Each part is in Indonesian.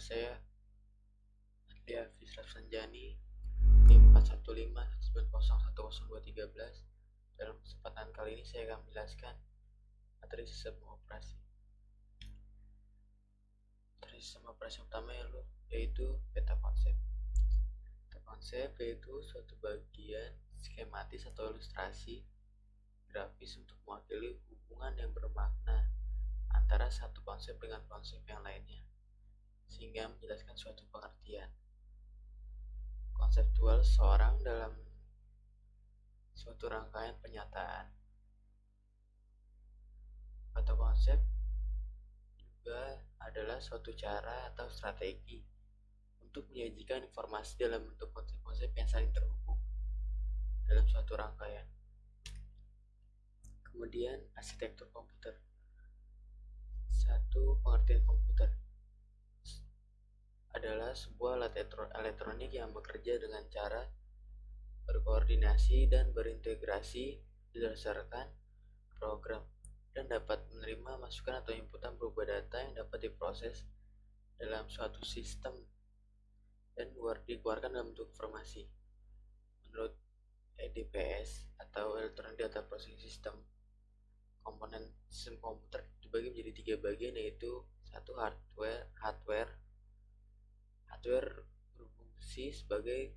saya Adli Hafiz Rafsanjani, NIM 41519010213. Dalam kesempatan kali ini saya akan menjelaskan materi sistem operasi. Materi sistem operasi utama yaitu peta konsep. Peta konsep yaitu suatu bagian skematis atau ilustrasi grafis untuk mewakili hubungan yang bermakna antara satu konsep dengan konsep yang lainnya, sehingga menjelaskan suatu pengertian konseptual seorang dalam suatu rangkaian penyataan. Peta konsep juga adalah suatu cara atau strategi untuk menyajikan informasi dalam bentuk konsep-konsep yang saling terhubung dalam suatu rangkaian. Kemudian, arsitektur komputer. Satu, pengertian komputer adalah sebuah alat elektronik yang bekerja dengan cara berkoordinasi dan berintegrasi berdasarkan program dan dapat menerima masukan atau inputan berupa data yang dapat diproses dalam suatu sistem dan dikeluarkan dalam bentuk informasi. Menurut EDPS atau Electronic Data Processing System, komponen sistem komputer dibagi menjadi 3 bagian, yaitu satu, hardware berfungsi sebagai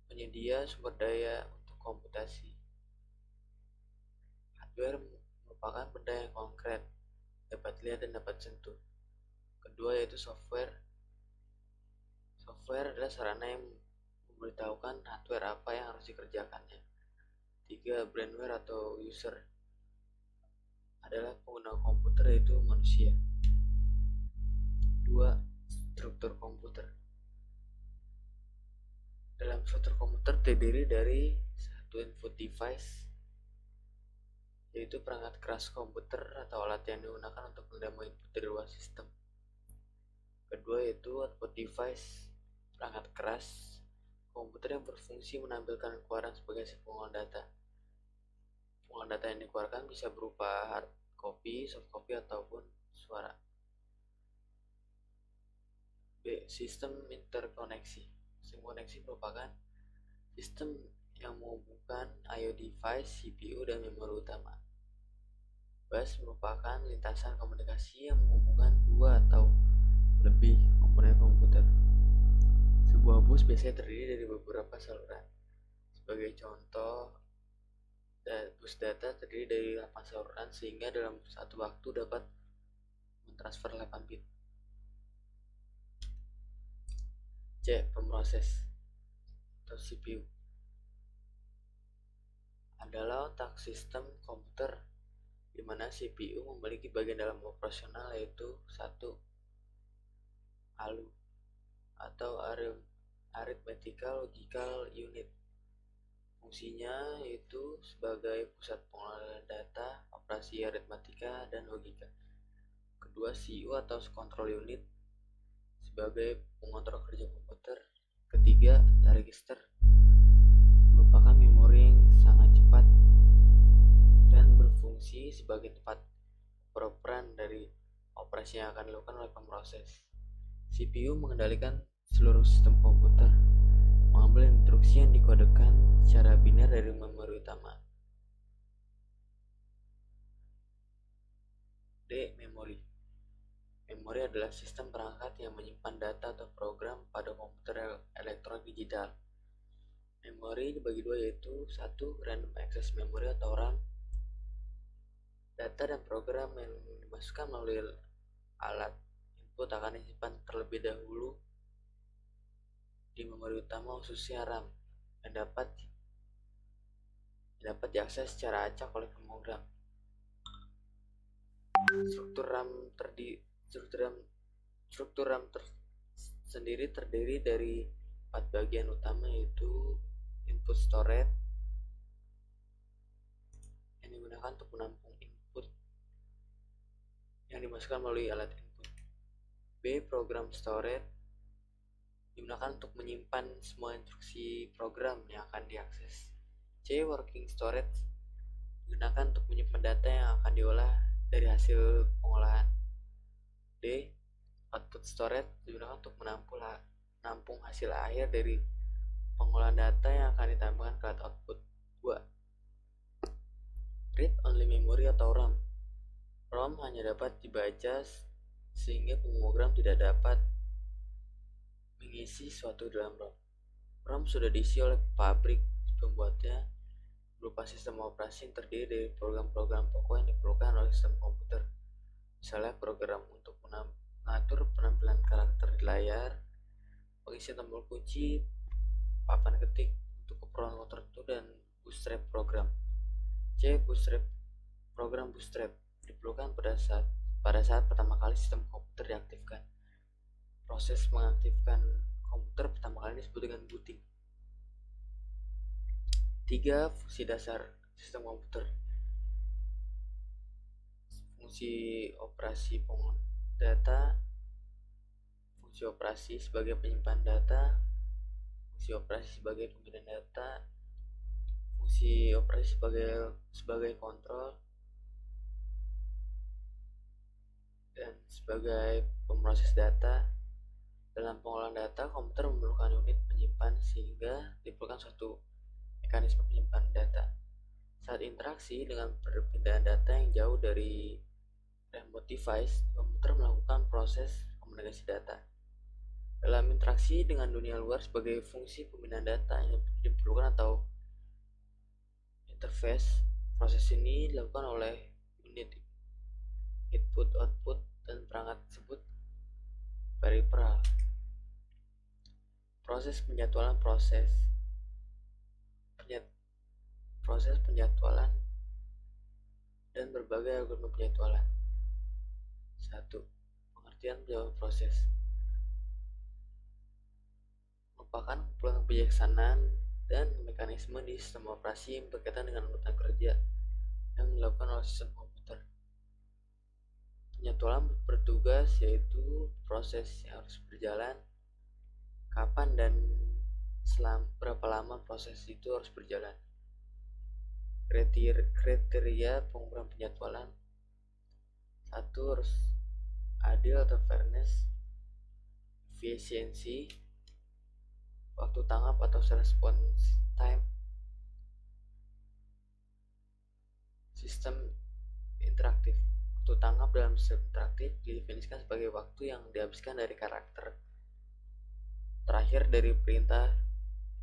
penyedia sumber daya untuk komputasi. Hardware merupakan benda yang konkret, dapat dilihat dan dapat sentuh. Kedua yaitu software. Software adalah sarana yang memberitahukan hardware apa yang harus dikerjakannya. 3, brainware atau user adalah pengguna komputer, yaitu manusia. 2, struktur komputer. Dalam struktur komputer terdiri dari satu, input device, yaitu perangkat keras komputer atau alat yang digunakan untuk menerima input dari luar sistem. Kedua yaitu output device, perangkat keras komputer yang berfungsi menampilkan keluaran sebagai hasil pengolahan data. Pengolahan data yang dikeluarkan bisa berupa hard copy, soft copy, ataupun suara. B. Sistem interkoneksi. Sistem koneksi merupakan sistem yang menghubungkan I/O device, CPU, dan memori utama. Bus merupakan lintasan komunikasi yang menghubungkan 2 atau lebih komponen komputer. Sebuah bus biasanya terdiri dari beberapa saluran. Sebagai contoh, bus data terdiri dari 8 saluran sehingga dalam satu waktu dapat mentransfer 8 bit. C. Pemroses atau CPU adalah otak sistem komputer, di mana CPU memiliki bagian dalam operasional, yaitu 1. ALU atau Arithmetical Logical Unit. Fungsinya yaitu sebagai pusat pengolahan data, operasi aritmatika, dan logika. Kedua, CU atau Control Unit sebagai pengontrol kerja komputer. Ketiga, register merupakan memori yang sangat cepat dan berfungsi sebagai tempat peroperan dari operasi yang akan dilakukan oleh pemroses. CPU mengendalikan seluruh sistem komputer, mengambil instruksi yang dikodekan secara biner dari memori utama. D. Memori. Memori adalah sistem perangkat yang menyimpan data atau program pada komputer elektronik digital. Memori dibagi 2, yaitu 1. Random access memory atau RAM. Data dan program yang dimasukkan melalui alat input akan disimpan terlebih dahulu di memori utama, khususnya RAM, yang dapat diakses secara acak oleh pemrogram. Struktur RAM sendiri terdiri dari 4 bagian utama, yaitu input storage yang digunakan untuk menampung input yang dimasukkan melalui alat input. B. Program storage digunakan untuk menyimpan semua instruksi program yang akan diakses. C. Working storage digunakan untuk menyimpan data yang akan diolah dari hasil pengolahan. D. Output storage digunakan untuk menampung hasil akhir dari pengolahan data yang akan ditambahkan ke alat output. 2. Read only memory atau ROM. ROM hanya dapat dibaca sehingga pemrogram tidak dapat mengisi suatu dalam ROM. ROM sudah diisi oleh pabrik pembuatnya berupa sistem operasi yang terdiri dari program-program pokok yang diperlukan oleh sistem komputer. Misalnya program untuk mengatur penampilan karakter di layar, pengisian tombol kunci, papan ketik untuk keperluan tertentu, dan bootstrap program. C. Program bootstrap diperlukan pada saat pertama kali sistem komputer diaktifkan. Proses mengaktifkan komputer pertama kali disebut dengan booting. 3. Fungsi dasar sistem komputer. Fungsi operasi pengolahan data, fungsi operasi sebagai penyimpan data, fungsi operasi sebagai pembinaan data, fungsi operasi sebagai kontrol, dan sebagai pemroses data. Dalam pengolahan data, komputer memerlukan unit penyimpan sehingga diperlukan suatu mekanisme penyimpanan data. Saat interaksi dengan perpindahan data yang jauh dari remote device, komputer melakukan proses komunikasi data. Dalam interaksi dengan dunia luar sebagai fungsi pembinaan data yang diperlukan atau interface, proses ini dilakukan oleh unit input, output, dan perangkat tersebut peripheral. Proses penjadwalan dan berbagai algoritma penjadwalan. 1. Pengertian penjadwalan proses merupakan kumpulan kebijaksanaan dan mekanisme di sistem operasi yang berkaitan dengan urutan kerja yang dilakukan oleh sistem komputer. Penjadwalan bertugas yaitu proses yang harus berjalan, kapan dan berapa lama proses itu harus berjalan. Kriteria pengukuran penjadwalan: 1. Harus adil atau fairness, efisiensi, waktu tanggap atau response time, sistem interaktif. Waktu tanggap dalam sistem interaktif didefinisikan sebagai waktu yang dihabiskan dari karakter terakhir dari perintah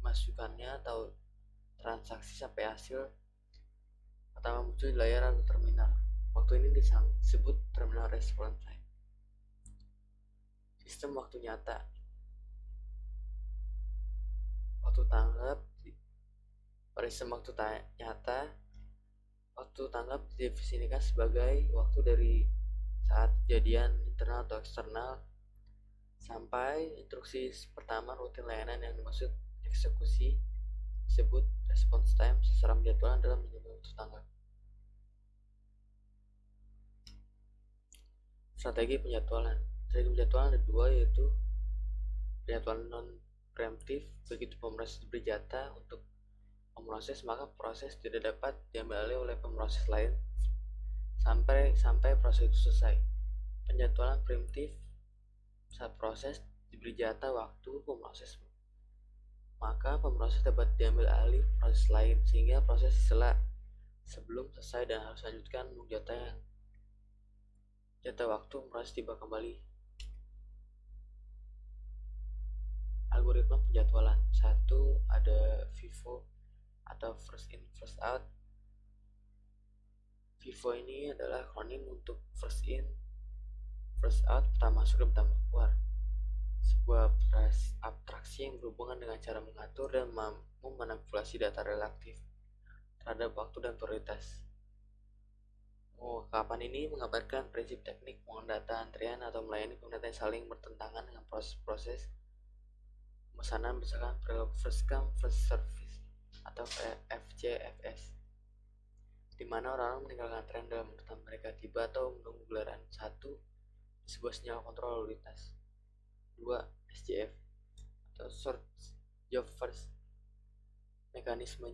masukannya atau transaksi sampai hasil pertama muncul di layar atau terminal. Waktu ini disebut terminal response time. Sistem waktu nyata. Waktu tanggap pada sistem waktu nyata, waktu tanggap didefinisikan sebagai waktu dari saat kejadian internal atau eksternal sampai instruksi pertama rutin layanan yang dimaksud eksekusi disebut response time. Sasaran penjadwalan dalam menyebut waktu tanggap. Strategi penjadwalan ada dua, yaitu penjadwalan non-preemptif. Begitu pemroses diberi jatah untuk pemroses, maka proses tidak dapat diambil alih oleh pemroses lain sampai proses itu selesai. Penjadwalan preemptif: saat proses diberi jatah waktu pemroses, maka pemroses dapat diambil alih proses lain sehingga proses disela sebelum selesai dan harus lanjutkan menunggu jatah waktu proses tiba kembali. Algoritma penjadwalan: 1. Ada FIFO atau first in first out. FIFO ini adalah akronim untuk first in first out, pertama masuk dan pertama keluar. Sebuah abstraksi yang berhubungan dengan cara mengatur dan memanipulasi data relatif terhadap waktu dan prioritas. Ungkapan ini mengabarkan prinsip teknik pengolahan data antrian atau melayani penggunaan yang saling bertentangan dengan proses-proses pemesanan berdasarkan perilaku first come first service atau FCFS, di mana orang meninggalkan antrian dalam tempat mereka tiba atau menunggu gelaran. 1. Sebuah sinyal kontrol lalu lintas. 2. SJF atau Short Job First. Mekanisme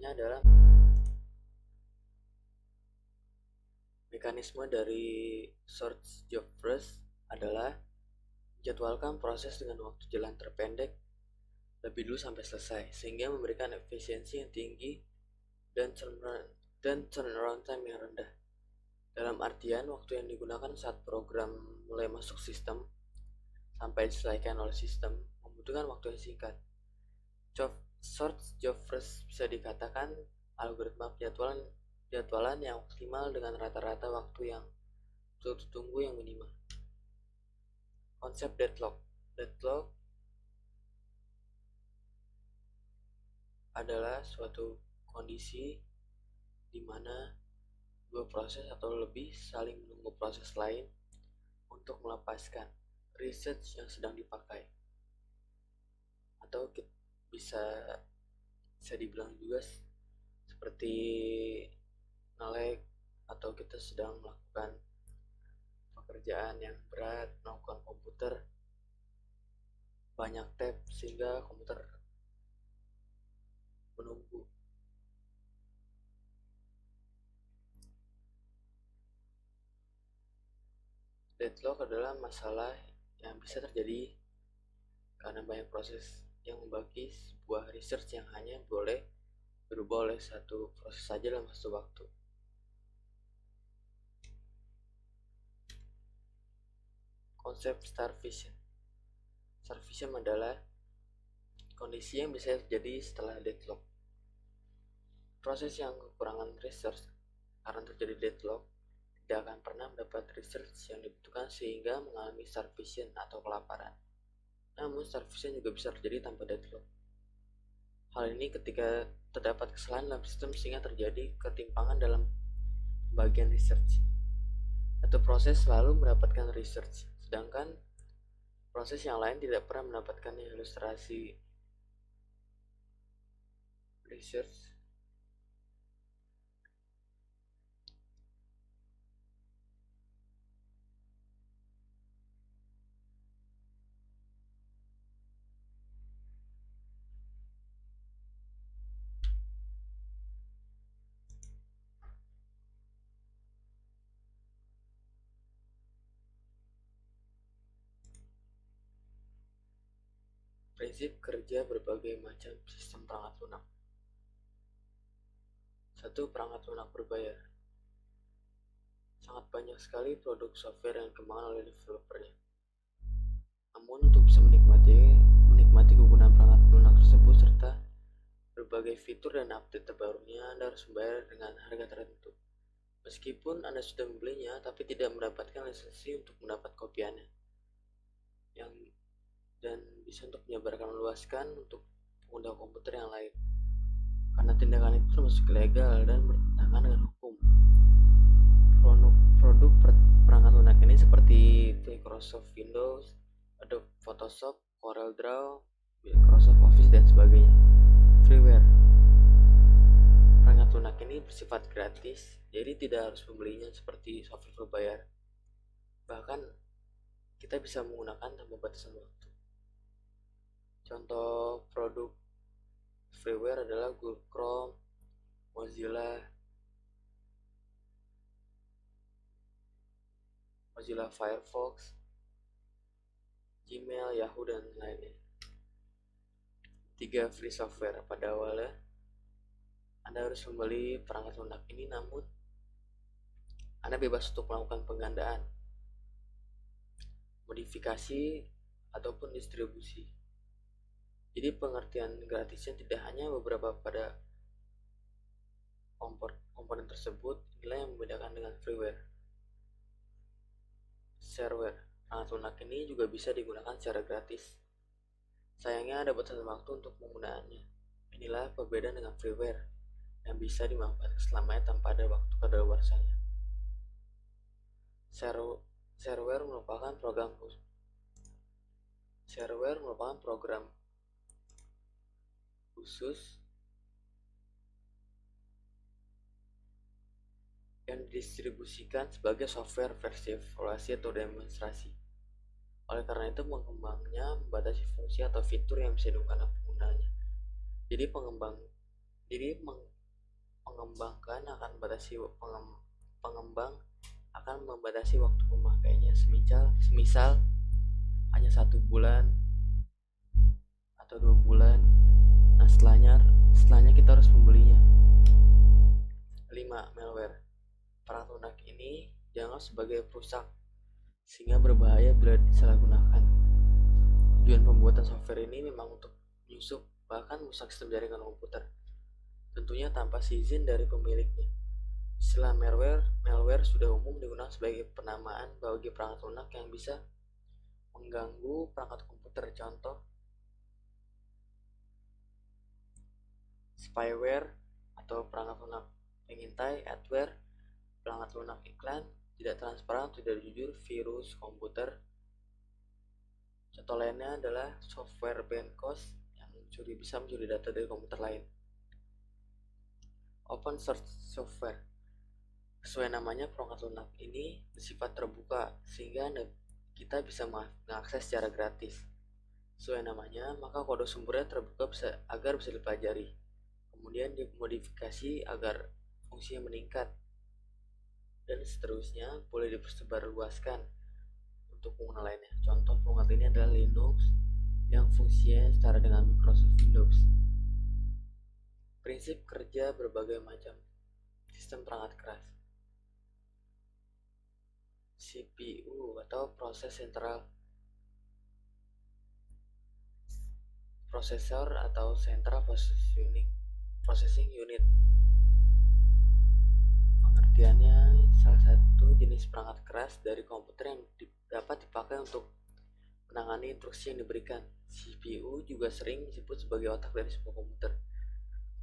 dari Short Job First adalah jadwalkan proses dengan waktu jalan terpendek lebih dulu sampai selesai, sehingga memberikan efisiensi yang tinggi dan turnaround time yang rendah. Dalam artian, waktu yang digunakan saat program mulai masuk sistem sampai diselesaikan oleh sistem membutuhkan waktu yang singkat. Short job first bisa dikatakan algoritma jadwalan yang optimal dengan rata-rata waktu yang tunggu yang minimal. Konsep deadlock adalah suatu kondisi di mana dua proses atau lebih saling menunggu proses lain untuk melepaskan research yang sedang dipakai, atau bisa dibilang juga seperti nge-lag, atau kita sedang melakukan pekerjaan yang berat, melakukan komputer banyak tab sehingga komputer menunggu. Deadlock adalah masalah yang bisa terjadi karena banyak proses yang membagi sebuah research yang hanya boleh berubah oleh satu proses saja dalam satu waktu. Konsep starvation adalah kondisi yang bisa terjadi setelah deadlock. Proses yang kekurangan research karena terjadi deadlock tidak akan pernah mendapat research yang dibutuhkan sehingga mengalami starvation atau kelaparan. Namun starvation juga bisa terjadi tanpa deadlock. Hal ini ketika terdapat kesalahan dalam sistem sehingga terjadi ketimpangan dalam pembagian research. Satu proses selalu mendapatkan research, sedangkan proses yang lain tidak pernah mendapatkan ilustrasi research. Prinsip kerja berbagai macam sistem perangkat lunak. 1. Perangkat lunak berbayar. Sangat banyak sekali produk software yang dikembangkan oleh developernya. Namun untuk bisa menikmati kegunaan perangkat lunak tersebut serta berbagai fitur dan update terbarunya, Anda harus membayar dengan harga tertentu. Meskipun Anda sudah membelinya, tapi tidak mendapatkan lisensi untuk mendapat kopiannya, dan bisa untuk menyebarkan luaskan untuk pengguna komputer yang lain. Karena tindakan itu termasuk ilegal dan bertentangan dengan hukum. Produk perangkat lunak ini seperti Microsoft Windows, Adobe Photoshop, CorelDRAW, Microsoft Office, dan sebagainya. Freeware. Perangkat lunak ini bersifat gratis, jadi tidak harus membelinya seperti software berbayar. Bahkan kita bisa menggunakan tanpa batasan waktu. Contoh produk freeware adalah Google Chrome, Mozilla Firefox, Gmail, Yahoo, dan lainnya. 3. Free software. Pada awalnya Anda harus membeli perangkat lunak ini, namun Anda bebas untuk melakukan penggandaan, modifikasi, ataupun distribusi. Jadi pengertian gratisnya tidak hanya beberapa pada komponen tersebut, inilah yang membedakan dengan freeware. Shareware. Perangkat lunak ini juga bisa digunakan secara gratis. Sayangnya ada batasan waktu untuk penggunaannya. Inilah perbedaan dengan freeware yang bisa dimanfaatkan selamanya tanpa ada waktu kadaluarsanya. Shareware merupakan program khusus yang didistribusikan sebagai software versi evaluasi atau demonstrasi. Oleh karena itu, pengembangnya membatasi fungsi atau fitur yang bisa digunakan penggunanya. Jadi pengembang akan membatasi waktu pemakainya. Semisal hanya 1 bulan atau 2 bulan. Nah, setelahnya kita harus membelinya. 5. Malware. Perangkat lunak ini dianggap sebagai perusak sehingga berbahaya bila disalahgunakan. Tujuan pembuatan software ini memang untuk menyusup bahkan merusak sistem jaringan komputer, tentunya tanpa izin dari pemiliknya. Istilah malware sudah umum digunakan sebagai penamaan bagi perangkat lunak yang bisa mengganggu perangkat komputer. Contoh, spyware atau perangkat lunak pengintai, adware, perangkat lunak iklan, tidak transparan, tidak jujur, virus komputer. Contoh lainnya adalah software Bencos yang bisa mencuri data dari komputer lain. Open source software. Sesuai namanya, perangkat lunak ini bersifat terbuka sehingga kita bisa mengakses secara gratis. Sesuai namanya, maka kode sumbernya terbuka agar bisa dipelajari. Kemudian dimodifikasi agar fungsinya meningkat. Dan seterusnya boleh disebarluaskan untuk pengguna lainnya. Contoh perangkat ini adalah Linux yang fungsinya setara dengan Microsoft Windows. Prinsip kerja berbagai macam sistem perangkat keras. CPU atau prosesor atau Central Processing Unit. Pengertiannya, salah satu jenis perangkat keras dari komputer yang dapat dipakai untuk menangani instruksi yang diberikan. CPU juga sering disebut sebagai otak dari sebuah komputer.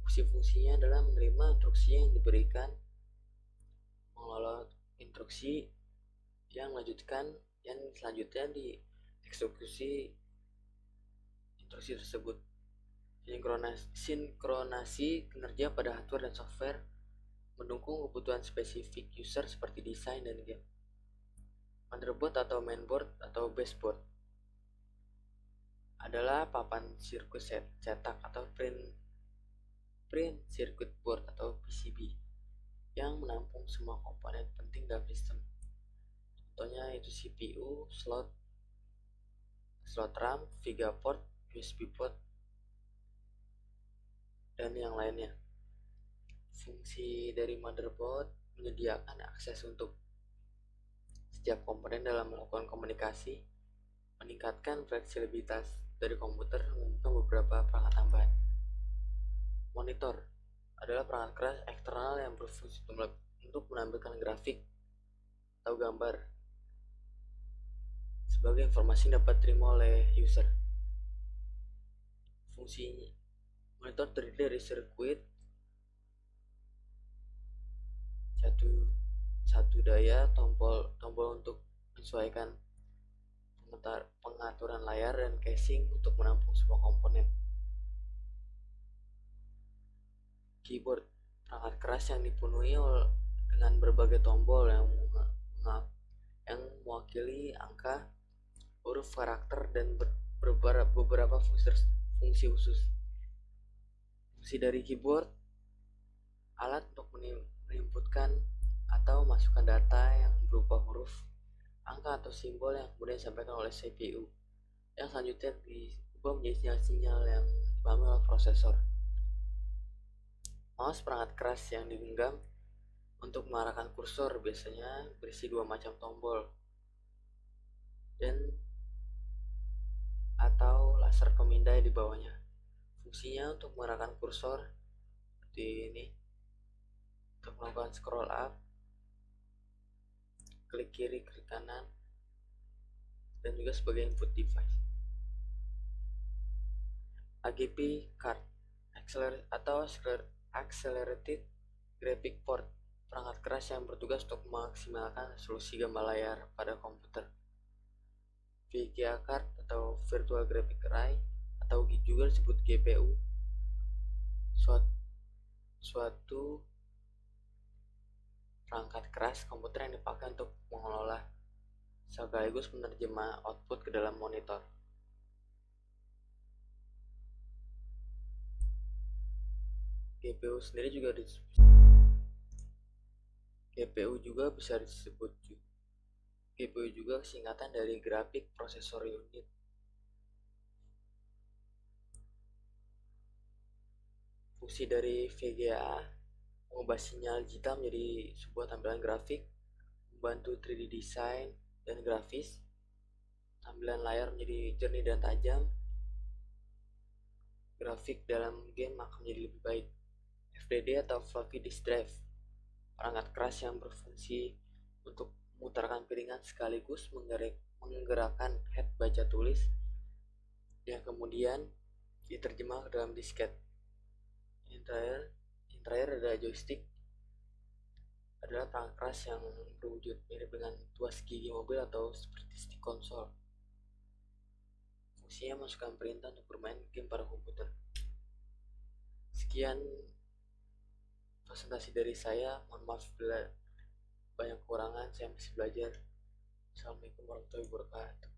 Fungsi-fungsinya adalah menerima instruksi yang diberikan, mengelola instruksi yang selanjutnya dieksekusi instruksi tersebut. Sinkronasi kinerja pada hardware dan software, mendukung kebutuhan spesifik user seperti desain dan game. Motherboard atau mainboard atau baseboard adalah papan sirkuit cetak atau print circuit board atau PCB yang menampung semua komponen penting dalam sistem. Contohnya itu CPU, slot RAM, VGA port, USB port, dan yang lainnya. Fungsi dari motherboard menyediakan akses untuk setiap komponen dalam melakukan komunikasi, meningkatkan fleksibilitas dari komputer membuka beberapa perangkat tambahan. Monitor adalah perangkat keras eksternal yang berfungsi untuk menampilkan grafik atau gambar sebagai informasi yang dapat diterima oleh user. Fungsinya, monitor terdiri dari sirkuit, satu daya, tombol untuk menyesuaikan pengaturan layar, dan casing untuk menampung semua komponen. Keyboard, perangkat keras yang dipenuhi dengan berbagai tombol yang mewakili angka, huruf, karakter, dan beberapa fungsi khusus. Fungsi dari keyboard, alat untuk menginputkan atau masukkan data yang berupa huruf, angka, atau simbol yang kemudian disampaikan oleh CPU, yang selanjutnya diubah menjadi sinyal yang dipahami oleh prosesor. Mouse, perangkat keras yang digenggam untuk mengarahkan kursor, biasanya berisi 2 macam tombol dan atau laser pemindai di bawahnya. Fungsinya untuk mengarahkan kursor seperti ini, untuk melakukan scroll up, klik kiri, klik kanan, dan juga sebagai input device. AGP card atau Accelerated Graphic Port, perangkat keras yang bertugas untuk memaksimalkan resolusi gambar layar pada komputer. VGA card atau Virtual Graphic Array atau juga disebut GPU, suatu perangkat keras komputer yang dipakai untuk mengelola sekaligus menerjemah output ke dalam monitor. GPU sendiri GPU juga bisa disebut GPU juga singkatan dari Graphic Processor Unit. Fungsi dari VGA mengubah sinyal digital menjadi sebuah tampilan grafik, membantu 3D design dan grafis. Tampilan layar menjadi jernih dan tajam. Grafik dalam game akan menjadi lebih baik. FDD atau floppy disk drive, perangkat keras yang berfungsi untuk memutarkan piringan sekaligus menggerakkan head baca tulis yang kemudian diterjemah ke dalam disket. Yang terakhir adalah joystick, adalah perangkat keras yang berwujud mirip dengan tuas gigi mobil atau seperti stick konsol. Fungsinya masukkan perintah untuk bermain game pada komputer. Sekian presentasi dari saya. Mohon maaf bila banyak kekurangan, saya masih belajar. Assalamualaikum warahmatullahi wabarakatuh.